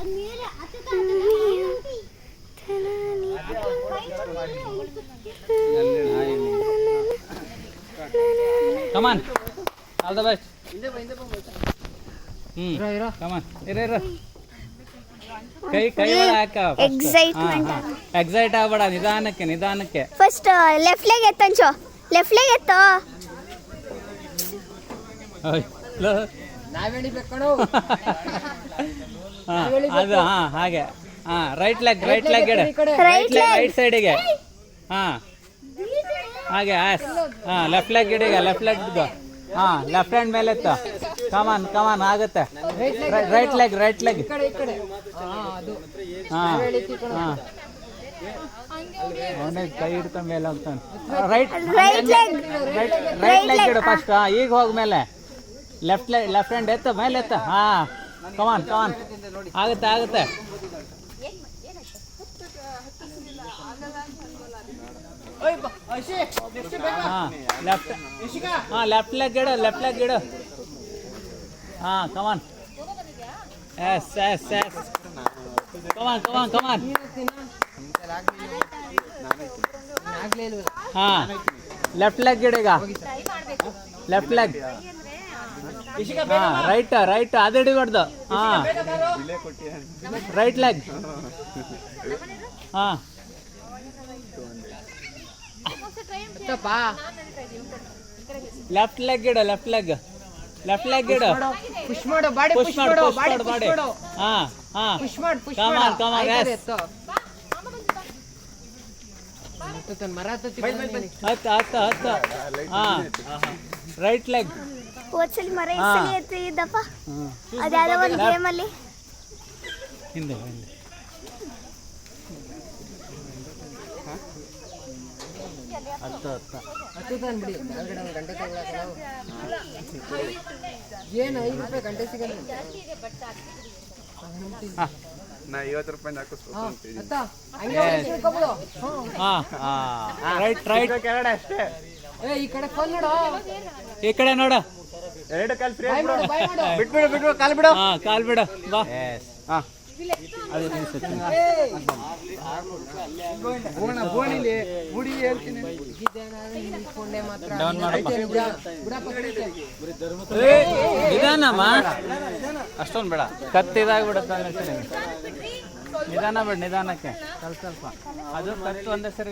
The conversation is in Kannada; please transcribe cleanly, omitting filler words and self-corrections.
Come on. All the best. Come on. ಕೈ ಹಾಕ ಎಕ್ಸೈಟ್ ಆಗ್ಬೇಡ ನಿಧಾನಕ್ಕೆ ಫಸ್ಟ್ ಲೆಫ್ಟ್ ಲೆಗ್ ಎತ್ತಂಚು ಲೆಫ್ಟ್ ಲೆಗ್ ಎತ್ತೋ ಅದು ಹಾಗೆ ರೈಟ್ ಲೆಗ್ ರೈಟ್ ಸೈಡಿಗೆ ಹಾಗೆ ಲೆಫ್ಟ್ ಲೆಗ್ ಇಡಿಗೆ ಲೆಫ್ಟ್ ಲೆಫ್ಟ್ ಹ್ಯಾಂಡ್ ಮೇಲೆ ಎತ್ತು ಕಮಾನ್ ಆಗುತ್ತೆ ರೈಟ್ ಲೆಗ್ ಕೈ ಹಿಡ್ಕೊಂಡ್ ಮೇಲೆ ಹೋಗ್ತಾನೆ ರೈಟ್ ಲೆಗ್ ಇಡು ಫಸ್ಟ್ ಈಗ ಹೋಗ್ಮೇಲೆ ಲೆಫ್ಟ್ ಹ್ಯಾಂಡ್ ಎತ್ತ ಮೇಲೆ ಎತ್ತ ಕಮಾನ್ ಆಗುತ್ತೆ ಲೆಫ್ಟ್ ಲೆಗ್ ಇಡು come on yes come on left leg ಇಡು ಈಗ ಲೆಫ್ಟ್ ಲೆಗ್ ರೈಟ್ ಅದು ಹಿಡಿಬಾರ್ದು ರೈಟ್ ಲೆಗ್ ಲೆಫ್ಟ್ ಲೆಗ್ ಇಡು ಪುಷ್ ಮಾಡು ಬಾಡಿ ಕಮಾನ್ ಎಸ್ ಹತ್ತು ರೈಟ್ ಲೆಗ್ ಹೋದ್ಸಲಿ ಮರ ಈ ಸಲ ಎತ್ತಿದ್ದಪ್ಪ ಅದ್ಯಾವುದೋ ಒಂದು ಗೇಮಲ್ಲಿ ಹಿಂದೆ ಏನು 5 ರೂಪಾಯಿ ಗಂಟೆ ಸಿಗಲ್ಲ ನಾ 50 ರೂಪಾಯಿ ಹಾಕಿಸ್ಬೋದು ರೈಟ್ ಕೆಳಗಡೆ ಅಷ್ಟೇ ಈ ಕಡೆ ಫೋನ್ ನೋಡು ಈ ಕಡೆ ನೋಡು ಎರಡು ಕಾಲ್ ಫ್ರೀ ಬಿಟ್ಬಿಡು ಕಾಲ್ ಬಿಡು ಬಾ ನಿಧಾನಮ್ಮ ಅಷ್ಟೊಂದು ಬೇಡ ಕತ್ತಿದಾಗ್ಬಿಡುತ್ತೆ ನಿಧಾನಕ್ಕೆ ಸ್ವಲ್ಪ ಅದು ಕತ್ತು ಒಂದೇ ಸರಿ